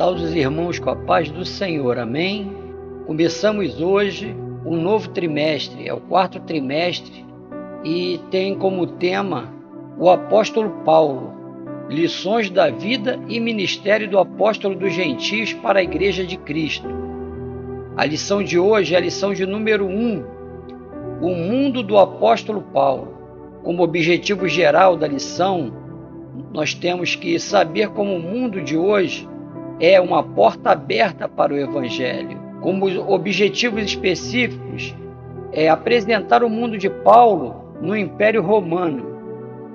Salve os irmãos com a paz do Senhor, amém? Começamos hoje um novo trimestre, é o quarto trimestre, e tem como tema o apóstolo Paulo, lições da vida e ministério do apóstolo dos gentios para a igreja de Cristo. A lição de hoje é a lição de número 1, o mundo do apóstolo Paulo. Como objetivo geral da lição, nós temos que saber como o mundo de hoje é uma porta aberta para o Evangelho. Como objetivos específicos, é apresentar o mundo de Paulo no Império Romano,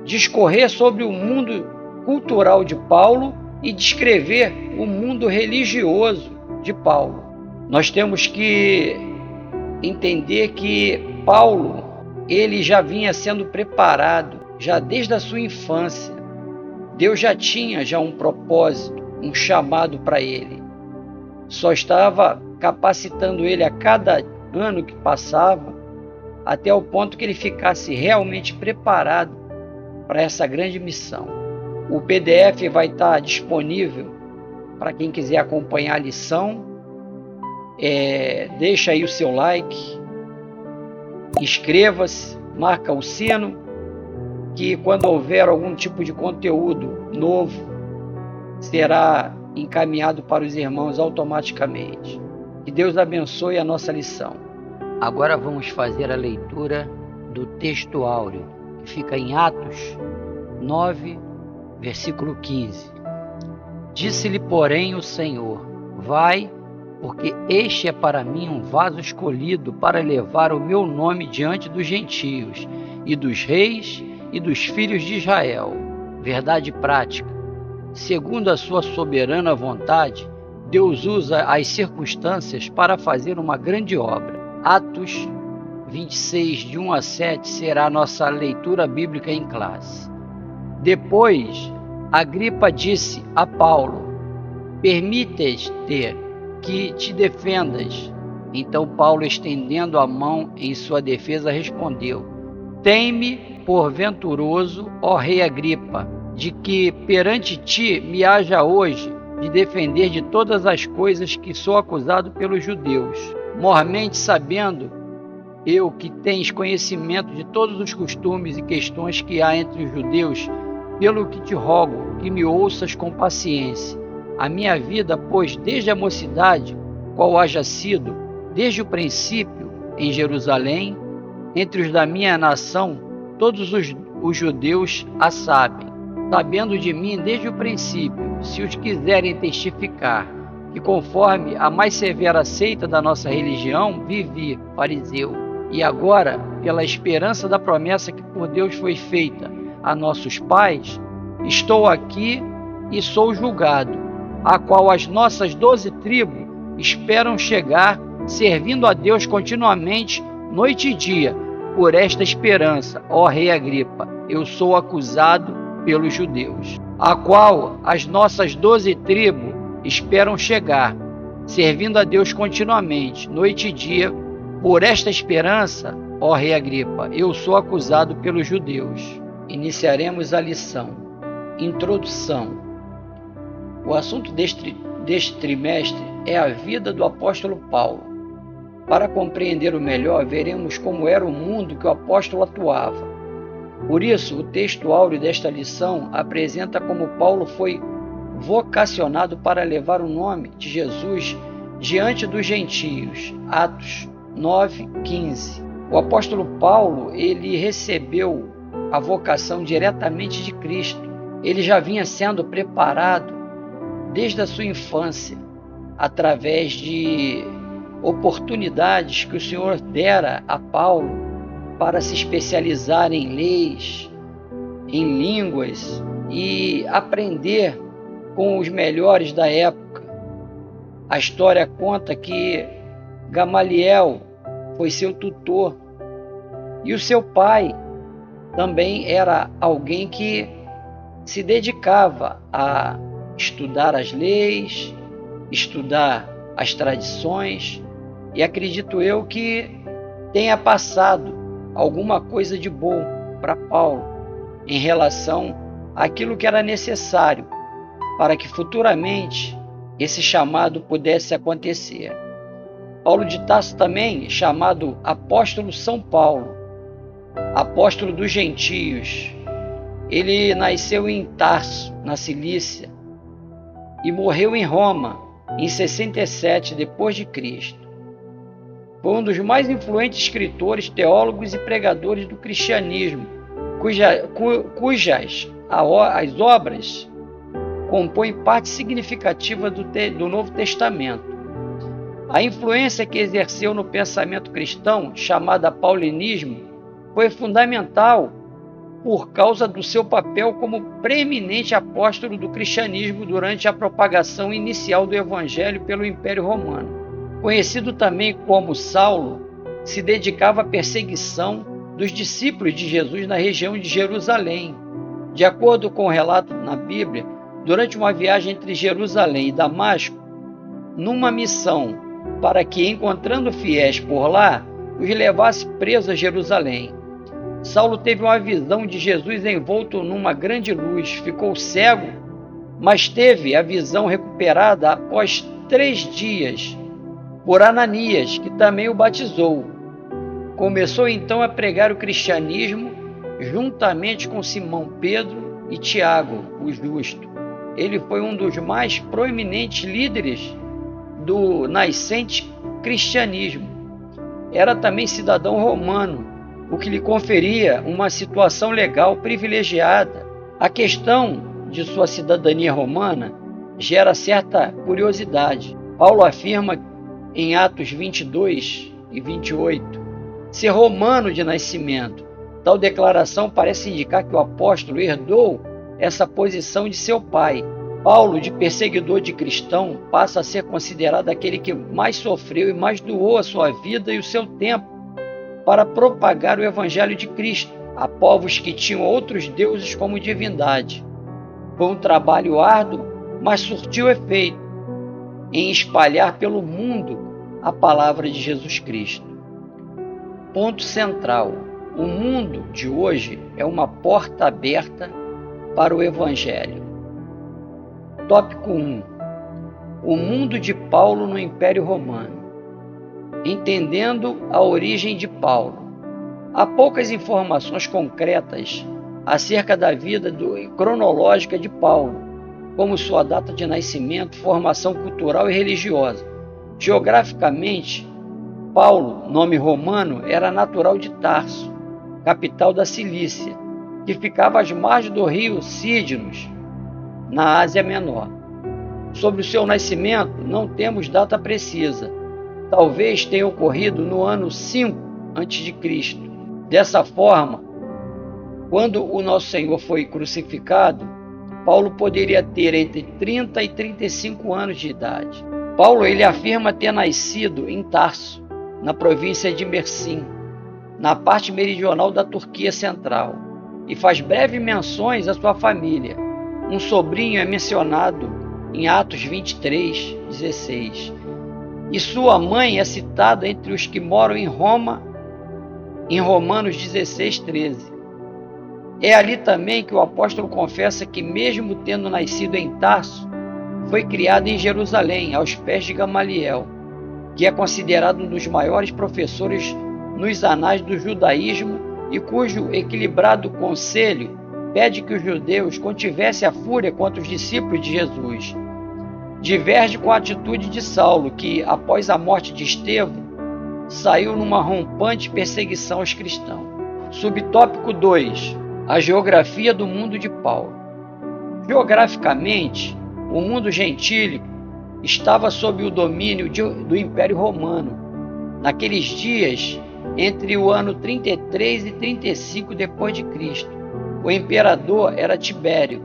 discorrer sobre o mundo cultural de Paulo e descrever o mundo religioso de Paulo. Nós temos que entender que Paulo, ele já vinha sendo preparado, já desde a sua infância. Deus já tinha um propósito, um chamado para ele. Só estava capacitando ele a cada ano que passava, até o ponto que ele ficasse realmente preparado para essa grande missão. O PDF vai estar disponível para quem quiser acompanhar a lição. Deixa aí o seu like, inscreva-se, marca o sino, que quando houver algum tipo de conteúdo novo, será encaminhado para os irmãos automaticamente. Que Deus abençoe a nossa lição. Agora vamos fazer a leitura do texto áureo, que fica em Atos 9, versículo 15. Disse-lhe, porém, o Senhor: vai, porque este é para mim um vaso escolhido para levar o meu nome diante dos gentios e dos reis e dos filhos de Israel. Verdade prática. Segundo a sua soberana vontade, Deus usa as circunstâncias para fazer uma grande obra. Atos 26, de 1 a 7, será a nossa leitura bíblica em classe. Depois, Agripa disse a Paulo: permites-te que te defendas. Então Paulo, estendendo a mão em sua defesa, respondeu: tem-me por venturoso, ó rei Agripa, de que perante ti me haja hoje de defender de todas as coisas que sou acusado pelos judeus, mormente sabendo eu que tens conhecimento de todos os costumes e questões que há entre os judeus, pelo que te rogo que me ouças com paciência. A minha vida, pois, desde a mocidade, qual haja sido, desde o princípio, em Jerusalém, entre os da minha nação, todos os judeus a sabem, sabendo de mim desde o princípio, se os quiserem testificar, que conforme a mais severa seita da nossa religião, vivi, fariseu, e agora, pela esperança da promessa que por Deus foi feita a nossos pais, estou aqui e sou julgado, a qual as nossas 12 tribos esperam chegar, servindo a Deus continuamente, noite e dia, por esta esperança, ó rei Agripa, eu sou acusado pelos judeus, a qual as nossas 12 tribos esperam chegar, servindo a Deus continuamente, noite e dia, por esta esperança, ó rei Agripa, eu sou acusado pelos judeus. Iniciaremos a lição. Introdução. O assunto deste trimestre é a vida do apóstolo Paulo. Para compreender o melhor, veremos como era o mundo que o apóstolo atuava. Por isso, o texto áureo desta lição apresenta como Paulo foi vocacionado para levar o nome de Jesus diante dos gentios. Atos 9, 15. O apóstolo Paulo, ele recebeu a vocação diretamente de Cristo. Ele já vinha sendo preparado desde a sua infância, através de oportunidades que o Senhor dera a Paulo para se especializar em leis, em línguas e aprender com os melhores da época. A história conta que Gamaliel foi seu tutor e o seu pai também era alguém que se dedicava a estudar as leis, estudar as tradições, e acredito eu que tenha passado alguma coisa de bom para Paulo em relação àquilo que era necessário para que futuramente esse chamado pudesse acontecer. Paulo de Tarso também, chamado apóstolo São Paulo, apóstolo dos gentios. Ele nasceu em Tarso, na Cilícia, e morreu em Roma em 67 depois de Cristo. Foi um dos mais influentes escritores, teólogos e pregadores do cristianismo, cujas as obras compõem parte significativa do Novo Testamento. A influência que exerceu no pensamento cristão, chamada paulinismo, foi fundamental por causa do seu papel como preeminente apóstolo do cristianismo durante a propagação inicial do Evangelho pelo Império Romano. Conhecido também como Saulo, se dedicava à perseguição dos discípulos de Jesus na região de Jerusalém. De acordo com o relato na Bíblia, durante uma viagem entre Jerusalém e Damasco, numa missão para que, encontrando fiéis por lá, os levasse presos a Jerusalém. Saulo teve uma visão de Jesus envolto numa grande luz, ficou cego, mas teve a visão recuperada após 3 dias, por Ananias, que também o batizou. Começou então a pregar o cristianismo juntamente com Simão Pedro e Tiago, o justo. Ele foi um dos mais proeminentes líderes do nascente cristianismo. Era também cidadão romano, o que lhe conferia uma situação legal privilegiada. A questão de sua cidadania romana gera certa curiosidade. Paulo afirma em Atos 22 e 28 ser romano de nascimento. Tal declaração parece indicar que o apóstolo herdou essa posição de seu pai. Paulo, de perseguidor de cristão, passa a ser considerado aquele que mais sofreu e mais doou a sua vida e o seu tempo para propagar o Evangelho de Cristo a povos que tinham outros deuses como divindade. Foi um trabalho árduo, mas surtiu efeito em espalhar pelo mundo a palavra de Jesus Cristo. Ponto central: o mundo de hoje é uma porta aberta para o Evangelho. Tópico 1. O mundo de Paulo no Império Romano. Entendendo a origem de Paulo. Há poucas informações concretas acerca da vida cronológica de Paulo, como sua data de nascimento, formação cultural e religiosa. Geograficamente, Paulo, nome romano, era natural de Tarso, capital da Cilícia, que ficava às margens do rio Cídnos, na Ásia Menor. Sobre o seu nascimento, não temos data precisa. Talvez tenha ocorrido no ano 5 a.C. Dessa forma, quando o nosso Senhor foi crucificado, Paulo poderia ter entre 30 e 35 anos de idade. Paulo ele afirma ter nascido em Tarso, na província de Mersim, na parte meridional da Turquia Central, e faz breves menções à sua família. Um sobrinho é mencionado em Atos 23, 16. E sua mãe é citada entre os que moram em Roma, em Romanos 16, 13. É ali também que o apóstolo confessa que, mesmo tendo nascido em Tarso, foi criado em Jerusalém, aos pés de Gamaliel, que é considerado um dos maiores professores nos anais do judaísmo e cujo equilibrado conselho pede que os judeus contivessem a fúria contra os discípulos de Jesus. Diverge com a atitude de Saulo, que, após a morte de Estevão, saiu numa rompante perseguição aos cristãos. Subtópico 2. A geografia do mundo de Paulo. Geograficamente, o mundo gentílico estava sob o domínio do Império Romano. Naqueles dias, entre o ano 33 e 35 depois de Cristo, o imperador era Tibério.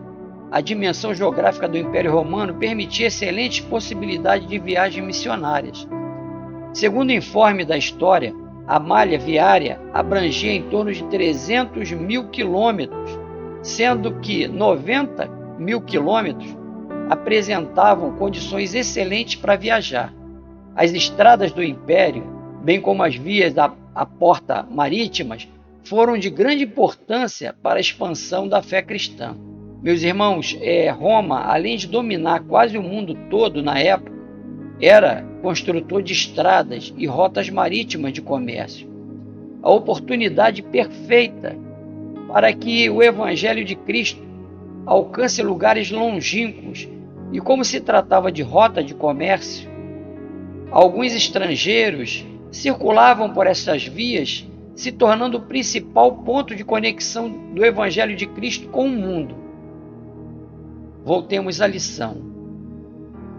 A dimensão geográfica do Império Romano permitia excelentes possibilidades de viagens missionárias. Segundo o informe da história, a malha viária abrangia em torno de 300 mil quilômetros, sendo que 90 mil quilômetros apresentavam condições excelentes para viajar. As estradas do Império, bem como as vias a porta marítimas, foram de grande importância para a expansão da fé cristã. Meus irmãos, Roma, além de dominar quase o mundo todo na época, era construtor de estradas e rotas marítimas de comércio. A oportunidade perfeita para que o Evangelho de Cristo alcance lugares longínquos. E como se tratava de rota de comércio, alguns estrangeiros circulavam por essas vias, se tornando o principal ponto de conexão do Evangelho de Cristo com o mundo. Voltemos à lição.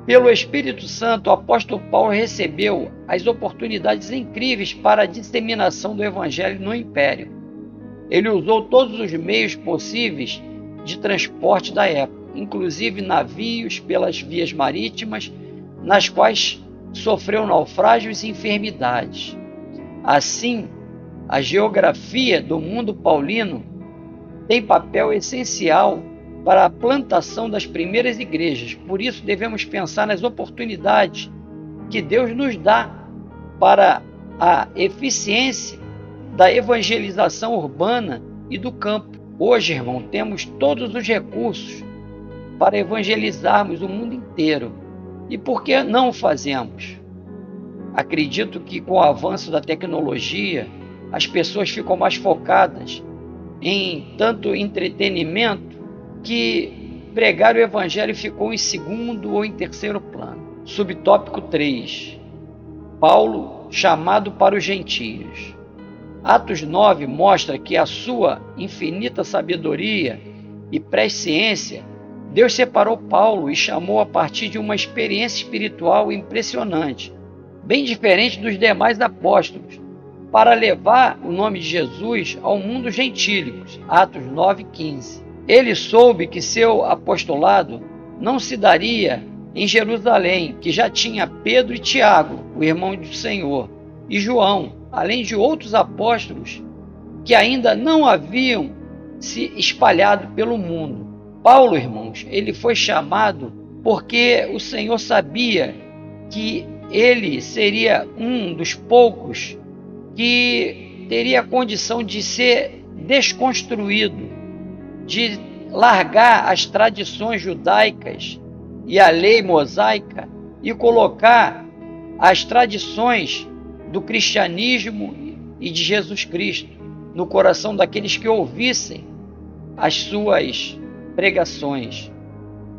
Pelo Espírito Santo, o apóstolo Paulo recebeu as oportunidades incríveis para a disseminação do Evangelho no Império. Ele usou todos os meios possíveis de transporte da época, inclusive navios pelas vias marítimas, nas quais sofreu naufrágios e enfermidades. Assim, a geografia do mundo paulino tem papel essencial para a plantação das primeiras igrejas. Por isso, devemos pensar nas oportunidades que Deus nos dá para a eficiência da evangelização urbana e do campo. Hoje, irmão, temos todos os recursos para evangelizarmos o mundo inteiro. E por que não o fazemos? Acredito que com o avanço da tecnologia, as pessoas ficam mais focadas em tanto entretenimento que pregar o Evangelho ficou em segundo ou em terceiro plano. Subtópico 3. Paulo, chamado para os gentios. Atos 9 mostra que a sua infinita sabedoria e presciência, Deus separou Paulo e chamou a partir de uma experiência espiritual impressionante, bem diferente dos demais apóstolos, para levar o nome de Jesus ao mundo gentílico. Atos 9:15. Ele soube que seu apostolado não se daria em Jerusalém, que já tinha Pedro e Tiago, o irmão do Senhor, e João, além de outros apóstolos que ainda não haviam se espalhado pelo mundo. Paulo, irmãos, ele foi chamado porque o Senhor sabia que ele seria um dos poucos que teria a condição de ser desconstruído, de largar as tradições judaicas e a lei mosaica e colocar as tradições do cristianismo e de Jesus Cristo no coração daqueles que ouvissem as suas pregações.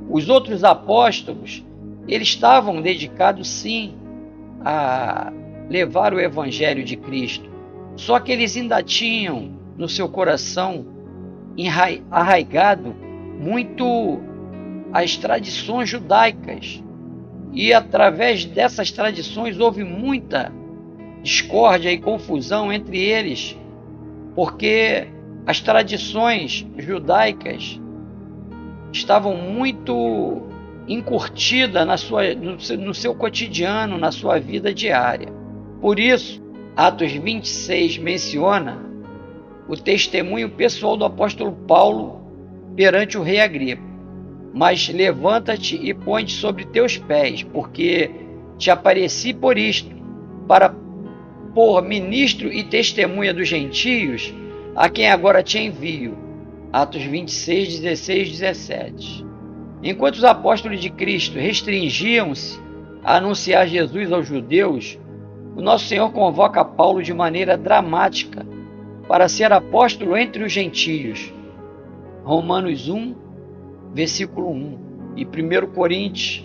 Os outros apóstolos, eles estavam dedicados sim a levar o Evangelho de Cristo, só que eles ainda tinham no seu coração arraigado muito as tradições judaicas, e através dessas tradições houve muita discórdia e confusão entre eles, porque as tradições judaicas estavam muito encurtidas no seu cotidiano, na sua vida diária. Por isso, Atos 26 menciona o testemunho pessoal do apóstolo Paulo perante o rei Agripa. Mas levanta-te e põe-te sobre teus pés, porque te apareci por isto, para por ministro e testemunha dos gentios, a quem agora te envio. Atos 26, 16, 17. Enquanto os apóstolos de Cristo restringiam-se a anunciar Jesus aos judeus, o nosso Senhor convoca Paulo de maneira dramática para ser apóstolo entre os gentios. Romanos 1, versículo 1, e 1 Coríntios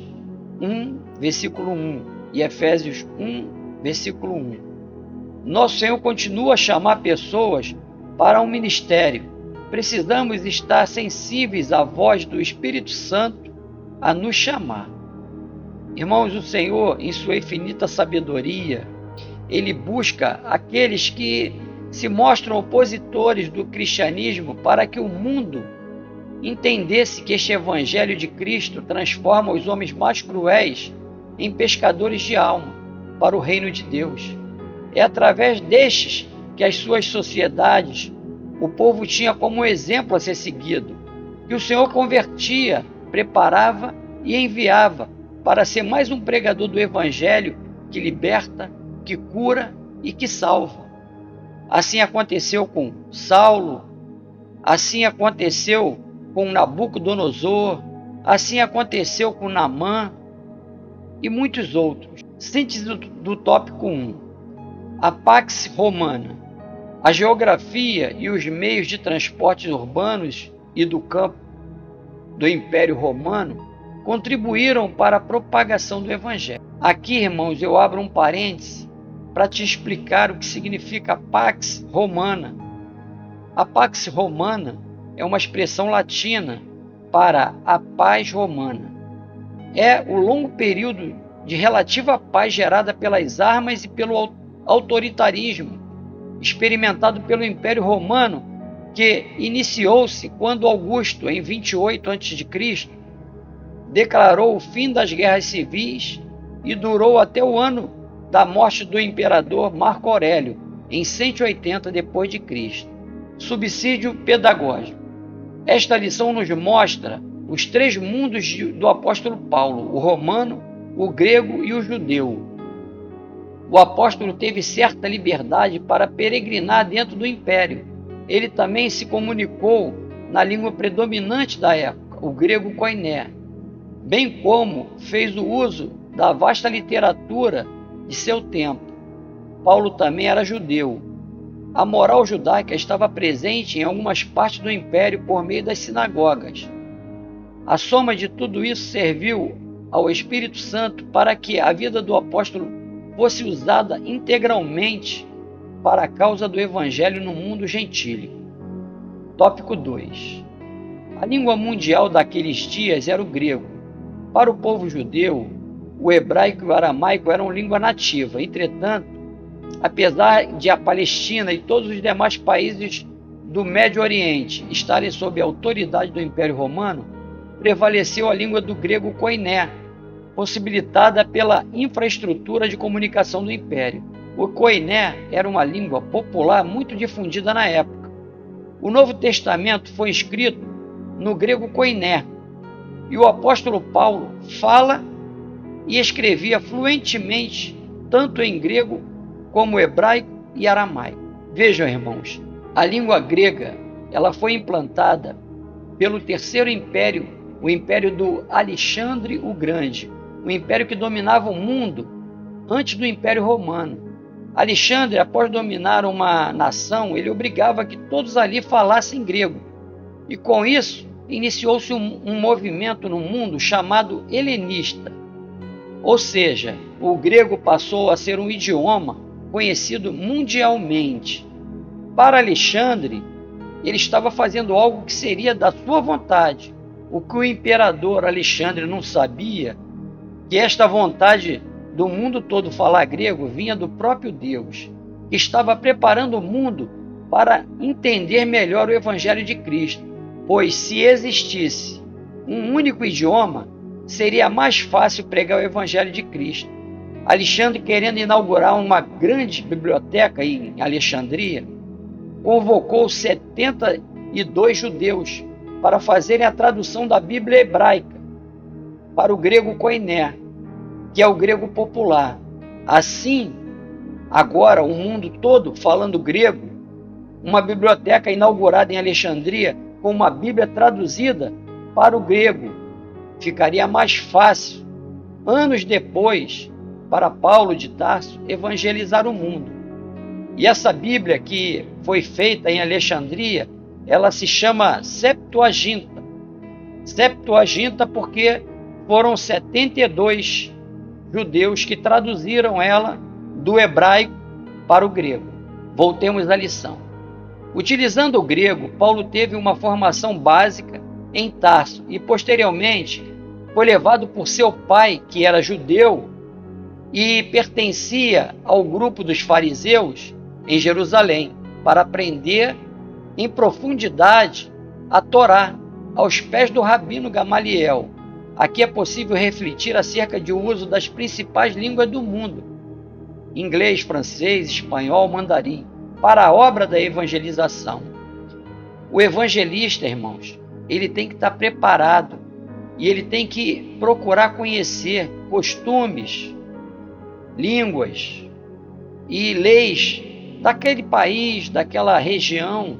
1, versículo 1, e Efésios 1, versículo 1. Nosso Senhor continua a chamar pessoas para um ministério. Precisamos estar sensíveis à voz do Espírito Santo a nos chamar. Irmãos, o Senhor, em sua infinita sabedoria, Ele busca aqueles que se mostram opositores do cristianismo para que o mundo entendesse que este Evangelho de Cristo transforma os homens mais cruéis em pescadores de alma para o reino de Deus. É através destes que as suas sociedades, o povo tinha como exemplo a ser seguido, que o Senhor convertia, preparava e enviava para ser mais um pregador do Evangelho que liberta, que cura e que salva. Assim aconteceu com Saulo, assim aconteceu com Nabucodonosor, assim aconteceu com Naamã e muitos outros. Síntese do tópico 1. A Pax Romana. A geografia e os meios de transporte urbanos e do campo do Império Romano contribuíram para a propagação do Evangelho. Aqui, irmãos, eu abro um parêntese para te explicar o que significa Pax Romana. A Pax Romana é uma expressão latina para a paz romana. É o longo período de relativa paz gerada pelas armas e pelo autoritarismo experimentado pelo Império Romano, que iniciou-se quando Augusto, em 28 a.C., declarou o fim das guerras civis e durou até o ano da morte do imperador Marco Aurélio, em 180 d.C. Subsídio pedagógico. Esta lição nos mostra os três mundos do apóstolo Paulo, o romano, o grego e o judeu. O apóstolo teve certa liberdade para peregrinar dentro do império. Ele também se comunicou na língua predominante da época, o grego koiné, bem como fez o uso da vasta literatura de seu tempo. Paulo também era judeu. A moral judaica estava presente em algumas partes do império por meio das sinagogas. A soma de tudo isso serviu ao Espírito Santo para que a vida do apóstolo fosse usada integralmente para a causa do Evangelho no mundo gentílico. Tópico 2. A língua mundial daqueles dias era o grego. Para o povo judeu, o hebraico e o aramaico eram língua nativa. Entretanto, apesar de a Palestina e todos os demais países do Médio Oriente estarem sob a autoridade do Império Romano, prevaleceu a língua do grego koiné, possibilitada pela infraestrutura de comunicação do Império. O koiné era uma língua popular muito difundida na época. O Novo Testamento foi escrito no grego koiné, e o apóstolo Paulo fala e escrevia fluentemente tanto em grego como hebraico e aramaico. Vejam, irmãos, a língua grega ela foi implantada pelo Terceiro Império, o Império do Alexandre o Grande, o império que dominava o mundo antes do Império Romano. Alexandre, após dominar uma nação, ele obrigava que todos ali falassem grego. E com isso, iniciou-se um movimento no mundo chamado helenista. Ou seja, o grego passou a ser um idioma conhecido mundialmente. Para Alexandre, ele estava fazendo algo que seria da sua vontade. O que o imperador Alexandre não sabia, que esta vontade do mundo todo falar grego vinha do próprio Deus, que estava preparando o mundo para entender melhor o Evangelho de Cristo, pois se existisse um único idioma, seria mais fácil pregar o Evangelho de Cristo. Alexandre, querendo inaugurar uma grande biblioteca em Alexandria, convocou 72 judeus para fazerem a tradução da Bíblia hebraica para o grego koiné, que é o grego popular. Assim, agora o mundo todo falando grego, uma biblioteca inaugurada em Alexandria com uma Bíblia traduzida para o grego. Ficaria mais fácil, anos depois, para Paulo de Tarso evangelizar o mundo. E essa Bíblia que foi feita em Alexandria, ela se chama Septuaginta. Septuaginta porque foram 72 judeus que traduziram ela do hebraico para o grego. Voltemos à lição. Utilizando o grego, Paulo teve uma formação básica em Tarso e, posteriormente, foi levado por seu pai, que era judeu e pertencia ao grupo dos fariseus em Jerusalém, para aprender em profundidade a Torá, aos pés do rabino Gamaliel. Aqui é possível refletir acerca do uso das principais línguas do mundo, inglês, francês, espanhol, mandarim, para a obra da evangelização. O evangelista, irmãos, ele tem que estar preparado e ele tem que procurar conhecer costumes, línguas e leis daquele país, daquela região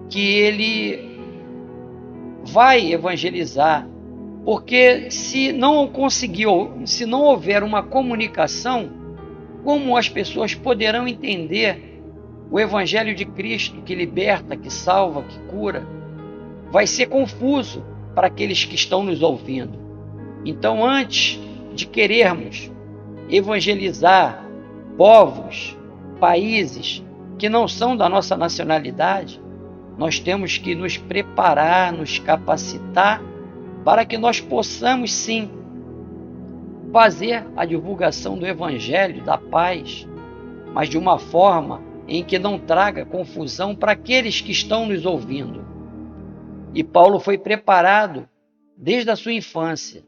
que ele vai evangelizar, porque se não houver uma comunicação, como as pessoas poderão entender o Evangelho de Cristo, que liberta, que salva, que cura? Vai ser confuso para aqueles que estão nos ouvindo. Então, antes de querermos evangelizar povos, países que não são da nossa nacionalidade, nós temos que nos preparar, nos capacitar para que nós possamos sim fazer a divulgação do Evangelho, da paz, mas de uma forma em que não traga confusão para aqueles que estão nos ouvindo. E Paulo foi preparado desde a sua infância,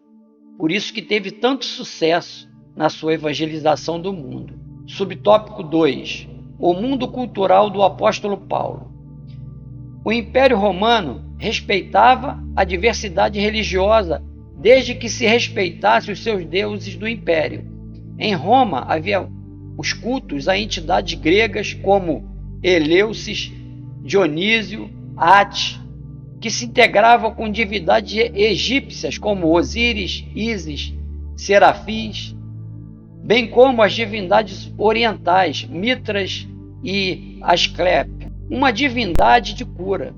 por isso que teve tanto sucesso na sua evangelização do mundo. Subtópico 2. O mundo cultural do apóstolo Paulo. O Império Romano respeitava a diversidade religiosa desde que se respeitasse os seus deuses do Império. Em Roma havia os cultos a entidades gregas como Eleusis, Dionísio, Ate, que se integravam com divindades egípcias como Osíris, Ísis, Serafins, bem como as divindades orientais, Mitras e Asclépio, uma divindade de cura.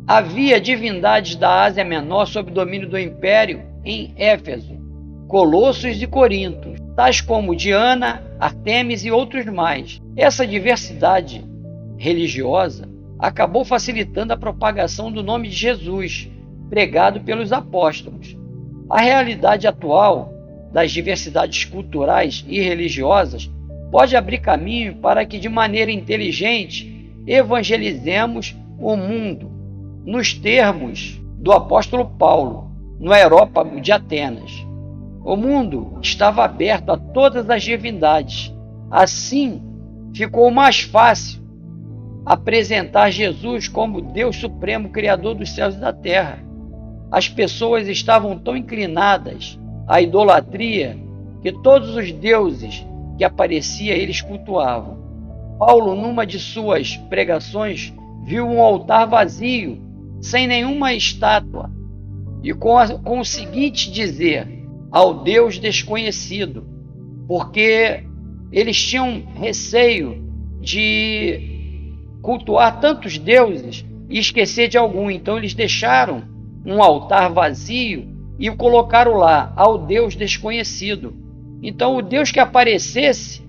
Havia divindades da Ásia Menor sob domínio do Império em Éfeso, Colossos e Corinto, tais como Diana, Artemis e outros mais. Essa diversidade religiosa acabou facilitando a propagação do nome de Jesus, pregado pelos apóstolos. A realidade atual das diversidades culturais e religiosas pode abrir caminho para que, de maneira inteligente, evangelizemos o mundo, nos termos do apóstolo Paulo, no Areópago de Atenas. O mundo estava aberto a todas as divindades. Assim, ficou mais fácil apresentar Jesus como Deus Supremo, Criador dos céus e da terra. As pessoas estavam tão inclinadas à idolatria que todos os deuses que aparecia eles cultuavam. Paulo, numa de suas pregações, viu um altar vazio, sem nenhuma estátua, e com o seguinte dizer: ao Deus desconhecido, porque eles tinham receio de cultuar tantos deuses e esquecer de algum. Então eles deixaram um altar vazio e o colocaram lá, ao Deus desconhecido. Então o Deus que aparecesse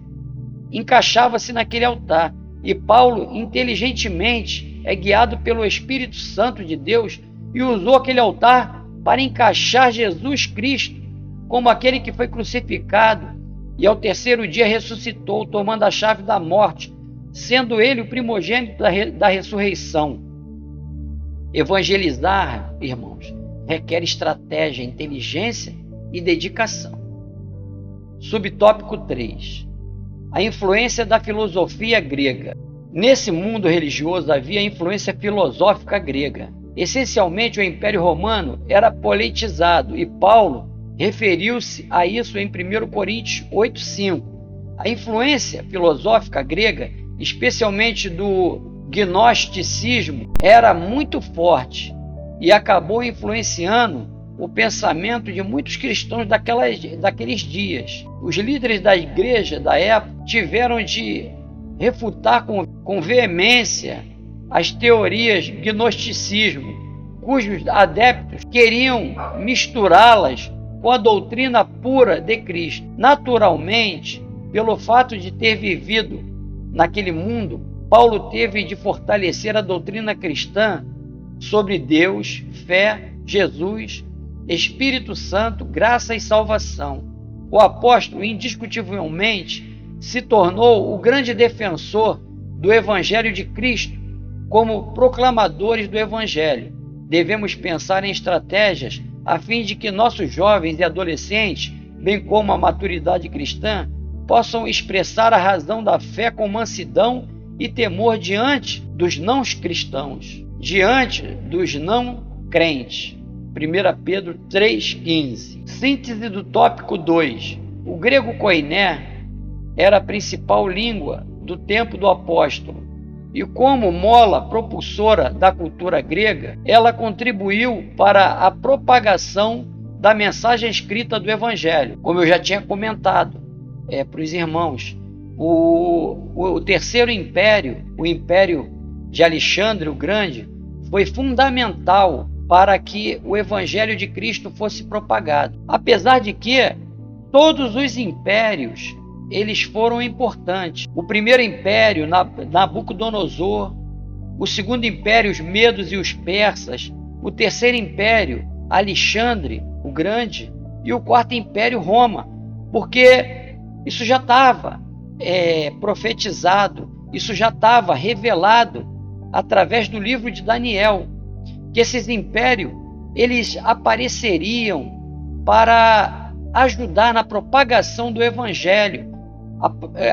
encaixava-se naquele altar. E Paulo, inteligentemente, é guiado pelo Espírito Santo de Deus e usou aquele altar para encaixar Jesus Cristo como aquele que foi crucificado e ao terceiro dia ressuscitou, tomando a chave da morte, sendo ele o primogênito da ressurreição. Evangelizar, irmãos, requer estratégia, inteligência e dedicação. Subtópico 3. A influência da filosofia grega. Nesse mundo religioso havia influência filosófica grega. Essencialmente, o Império Romano era politizado e Paulo referiu-se a isso em 1 Coríntios 8,5. A influência filosófica grega, especialmente do gnosticismo, era muito forte e acabou influenciando o pensamento de muitos cristãos daqueles dias. Os líderes da igreja da época tiveram de refutar com veemência as teorias gnosticismo, cujos adeptos queriam misturá-las com a doutrina pura de Cristo. Naturalmente, pelo fato de ter vivido naquele mundo, Paulo teve de fortalecer a doutrina cristã sobre Deus, fé, Jesus, Espírito Santo, graça e salvação. O apóstolo, indiscutivelmente, se tornou o grande defensor do Evangelho de Cristo. Como proclamadores do Evangelho, devemos pensar em estratégias a fim de que nossos jovens e adolescentes, bem como a maturidade cristã, possam expressar a razão da fé com mansidão e temor diante dos não cristãos, diante dos não crentes. 1 Pedro 3,15. Síntese do tópico 2. O grego koiné era a principal língua do tempo do apóstolo. E como mola propulsora da cultura grega, ela contribuiu para a propagação da mensagem escrita do Evangelho. Como eu já tinha comentado para os irmãos, o Terceiro Império, o Império de Alexandre o Grande, foi fundamental para que o Evangelho de Cristo fosse propagado. Apesar de que todos os impérios eles foram importantes. O primeiro império, Nabucodonosor, o segundo império, os medos e os persas, o terceiro império, Alexandre o Grande, e o quarto império, Roma, porque isso já estava profetizado, isso já estava revelado através do livro de Daniel, que esses impérios eles apareceriam para ajudar na propagação do Evangelho.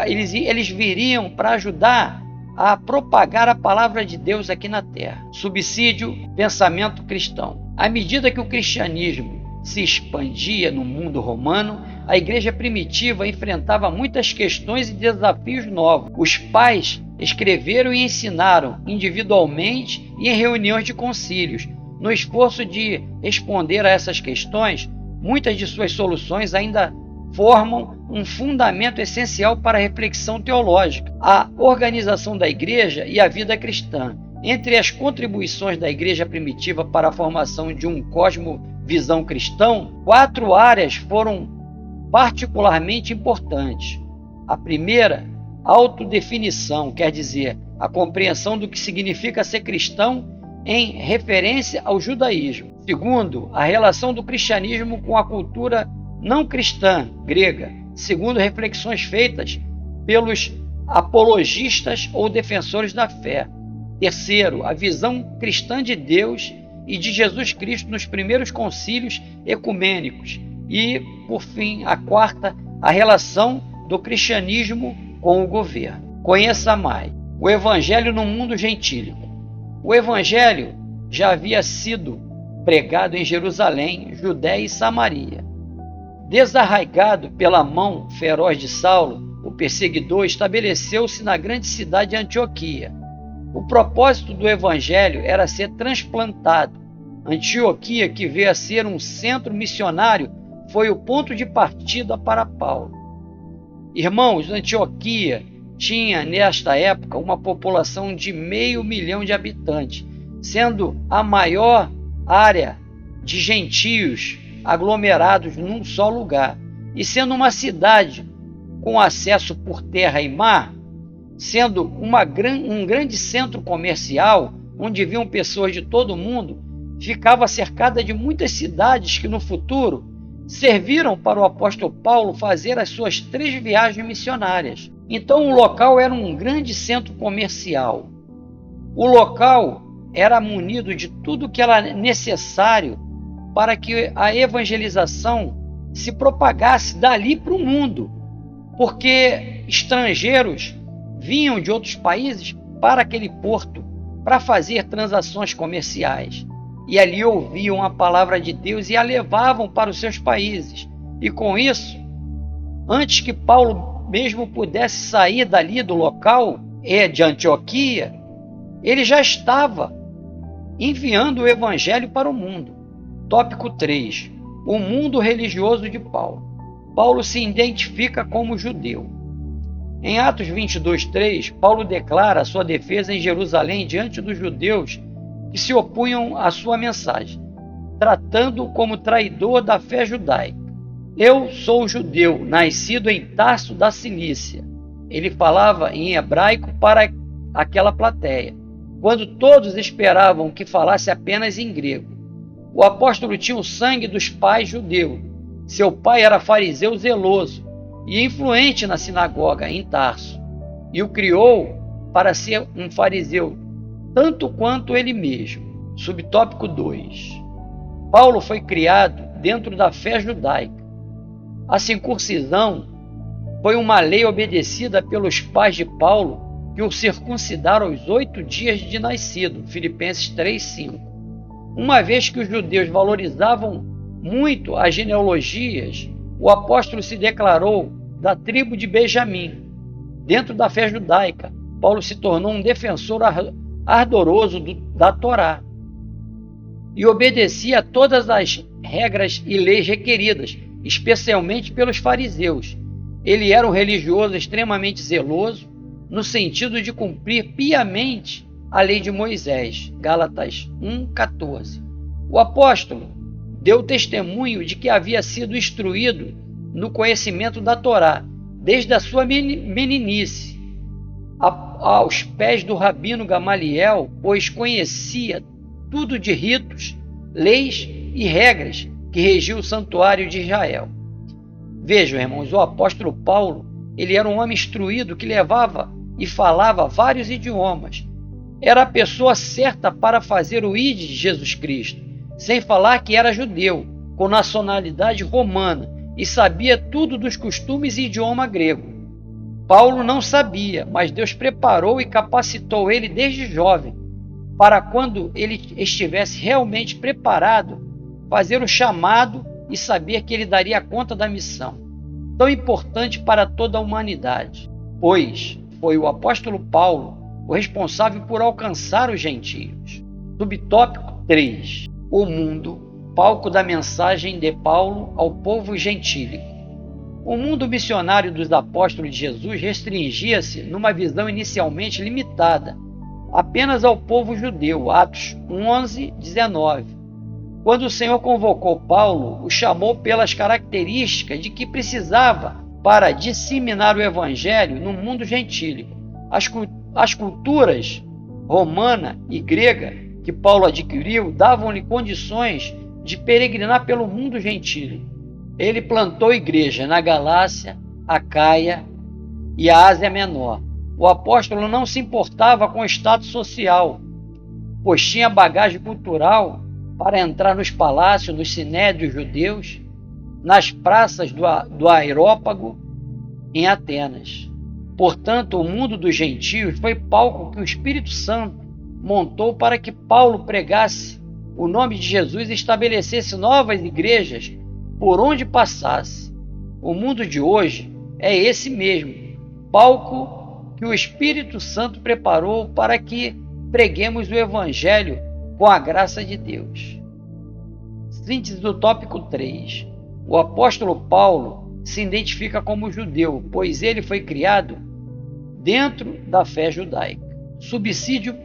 Eles viriam para ajudar a propagar a palavra de Deus aqui na terra. Subsídio, pensamento cristão. À medida que o cristianismo se expandia no mundo romano, a igreja primitiva enfrentava muitas questões e desafios novos. Os pais escreveram e ensinaram individualmente e em reuniões de concílios. No esforço de responder a essas questões, muitas de suas soluções ainda formam um fundamento essencial para a reflexão teológica, a organização da igreja e a vida cristã. Entre as contribuições da igreja primitiva para a formação de um cosmovisão cristão, 4 áreas foram particularmente importantes. A primeira, autodefinição, quer dizer, a compreensão do que significa ser cristão em referência ao judaísmo. Segundo, a relação do cristianismo com a cultura não cristã grega, segundo reflexões feitas pelos apologistas ou defensores da fé. Terceiro, a visão cristã de Deus e de Jesus Cristo nos primeiros concílios ecumênicos. E, por fim, a quarta, a relação do cristianismo com o governo. Conheça mais. O Evangelho no mundo gentílico. O Evangelho já havia sido pregado em Jerusalém, Judéia e Samaria. Desarraigado pela mão feroz de Saulo, o perseguidor estabeleceu-se na grande cidade de Antioquia. O propósito do Evangelho era ser transplantado. Antioquia, que veio a ser um centro missionário, foi o ponto de partida para Paulo. Irmãos, Antioquia tinha, nesta época, uma população de 500 mil de habitantes, sendo a maior área de gentios aglomerados num só lugar, e sendo uma cidade com acesso por terra e mar, sendo um grande centro comercial, onde viam pessoas de todo o mundo, ficava cercada de muitas cidades que no futuro serviram para o apóstolo Paulo fazer as suas 3 viagens missionárias. Então o local era um grande centro comercial. O local era munido de tudo que era necessário para que a evangelização se propagasse dali para o mundo, porque estrangeiros vinham de outros países para aquele porto para fazer transações comerciais. E ali ouviam a palavra de Deus e a levavam para os seus países. E com isso, antes que Paulo mesmo pudesse sair dali do local de Antioquia, ele já estava enviando o evangelho para o mundo. Tópico 3. O mundo religioso de Paulo. Paulo se identifica como judeu. Em Atos 22:3, Paulo declara sua defesa em Jerusalém diante dos judeus que se opunham à sua mensagem, tratando-o como traidor da fé judaica. Eu sou judeu, nascido em Tarso da Cilícia. Ele falava em hebraico para aquela plateia, quando todos esperavam que falasse apenas em grego. O apóstolo tinha o sangue dos pais judeus. Seu pai era fariseu zeloso e influente na sinagoga em Tarso, e o criou para ser um fariseu tanto quanto ele mesmo. Subtópico 2. Paulo foi criado dentro da fé judaica. A circuncisão foi uma lei obedecida pelos pais de Paulo, que o circuncidaram aos 8 dias de nascido, Filipenses 3:5. Uma vez que os judeus valorizavam muito as genealogias, o apóstolo se declarou da tribo de Benjamim, dentro da fé judaica, Paulo se tornou um defensor ardoroso da Torá e obedecia a todas as regras e leis requeridas, especialmente pelos fariseus. Ele era um religioso extremamente zeloso, no sentido de cumprir piamente a lei de Moisés. Gálatas 1,14. O apóstolo deu testemunho de que havia sido instruído no conhecimento da Torá, desde a sua meninice, aos pés do rabino Gamaliel, pois conhecia tudo de ritos, leis e regras que regiam o santuário de Israel. Vejam, irmãos, o apóstolo Paulo, ele era um homem instruído que levava e falava vários idiomas. Era a pessoa certa para fazer o ID de Jesus Cristo, sem falar que era judeu, com nacionalidade romana, e sabia tudo dos costumes e idioma grego. Paulo não sabia, mas Deus preparou e capacitou ele desde jovem, para quando ele estivesse realmente preparado, fazer o chamado e saber que ele daria conta da missão, tão importante para toda a humanidade, pois foi o apóstolo Paulo o responsável por alcançar os gentios. Subtópico 3. O mundo, palco da mensagem de Paulo ao povo gentílico. O mundo missionário dos apóstolos de Jesus restringia-se, numa visão inicialmente limitada, apenas ao povo judeu. Atos 11:19. Quando o Senhor convocou Paulo, o chamou pelas características de que precisava para disseminar o evangelho no mundo gentílico. As culturas romana e grega que Paulo adquiriu davam-lhe condições de peregrinar pelo mundo gentílico. Ele plantou igreja na Galácia, Acaia e a Ásia Menor. O apóstolo não se importava com o status social, pois tinha bagagem cultural para entrar nos palácios, nos sinédrios judeus, nas praças do Aerópago, em Atenas. Portanto, o mundo dos gentios foi palco que o Espírito Santo montou para que Paulo pregasse o nome de Jesus e estabelecesse novas igrejas por onde passasse. O mundo de hoje é esse mesmo, palco que o Espírito Santo preparou para que preguemos o Evangelho com a graça de Deus. Síntese do tópico 3. O apóstolo Paulo se identifica como judeu, pois ele foi criado dentro da fé judaica. Subsídio,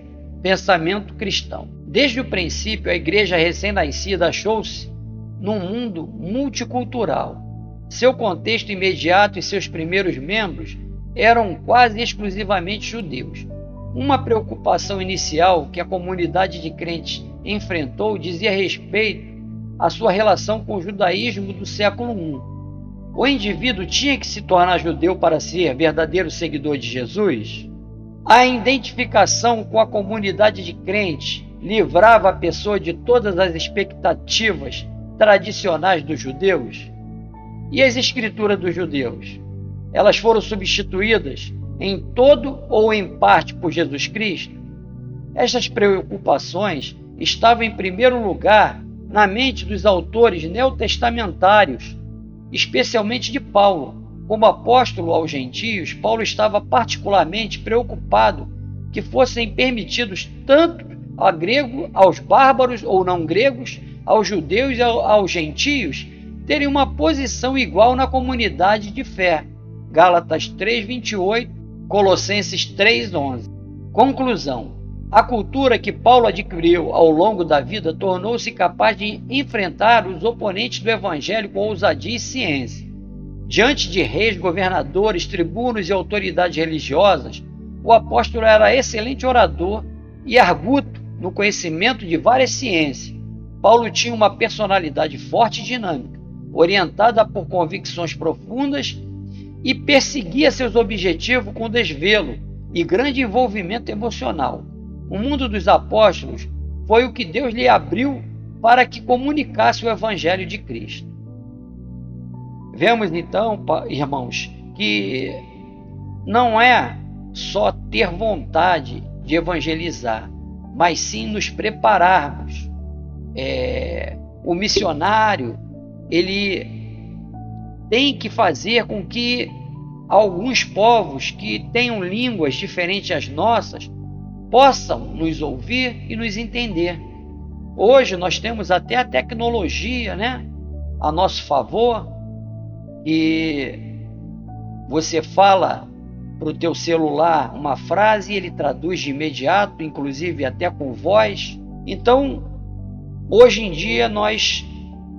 pensamento cristão. Desde o princípio, a igreja recém-nascida achou-se num mundo multicultural. Seu contexto imediato e seus primeiros membros eram quase exclusivamente judeus. Uma preocupação inicial que a comunidade de crentes enfrentou dizia respeito à sua relação com o judaísmo do século I. O indivíduo tinha que se tornar judeu para ser verdadeiro seguidor de Jesus? A identificação com a comunidade de crentes livrava a pessoa de todas as expectativas tradicionais dos judeus? E as escrituras dos judeus? Elas foram substituídas em todo ou em parte por Jesus Cristo? Estas preocupações estavam em primeiro lugar na mente dos autores neotestamentários, especialmente de Paulo. Como apóstolo aos gentios, Paulo estava particularmente preocupado que fossem permitidos tanto a grego, aos bárbaros ou não gregos, aos judeus e aos gentios terem uma posição igual na comunidade de fé. Gálatas 3:28, Colossenses 3:11. Conclusão. A cultura que Paulo adquiriu ao longo da vida tornou-se capaz de enfrentar os oponentes do evangelho com ousadia e ciência. Diante de reis, governadores, tribunos e autoridades religiosas, o apóstolo era excelente orador e arguto no conhecimento de várias ciências. Paulo tinha uma personalidade forte e dinâmica, orientada por convicções profundas, e perseguia seus objetivos com desvelo e grande envolvimento emocional. O mundo dos apóstolos foi o que Deus lhe abriu para que comunicasse o Evangelho de Cristo. Vemos então, irmãos, que não é só ter vontade de evangelizar, mas sim nos prepararmos. O missionário, ele tem que fazer com que alguns povos que tenham línguas diferentes às nossas possam nos ouvir e nos entender. Hoje nós temos até a tecnologia, né, a nosso favor, e você fala para o teu celular uma frase e ele traduz de imediato, inclusive até com voz. Então, hoje em dia nós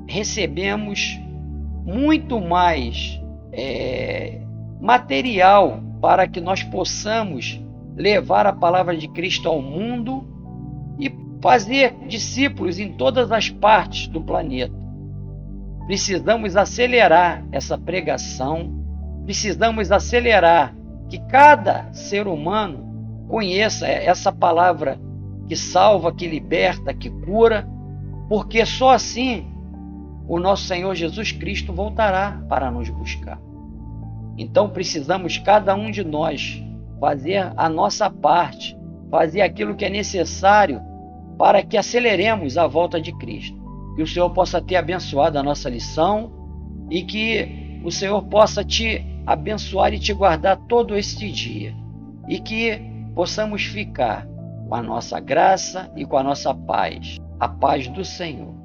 recebemos muito mais material para que nós possamos levar a palavra de Cristo ao mundo e fazer discípulos em todas as partes do planeta. Precisamos acelerar essa pregação, precisamos acelerar que cada ser humano conheça essa palavra que salva, que liberta, que cura, porque só assim o nosso Senhor Jesus Cristo voltará para nos buscar. Então precisamos cada um de nós fazer a nossa parte, fazer aquilo que é necessário para que aceleremos a volta de Cristo. Que o Senhor possa ter abençoado a nossa lição e que o Senhor possa te abençoar e te guardar todo este dia. E que possamos ficar com a nossa graça e com a nossa paz. A paz do Senhor.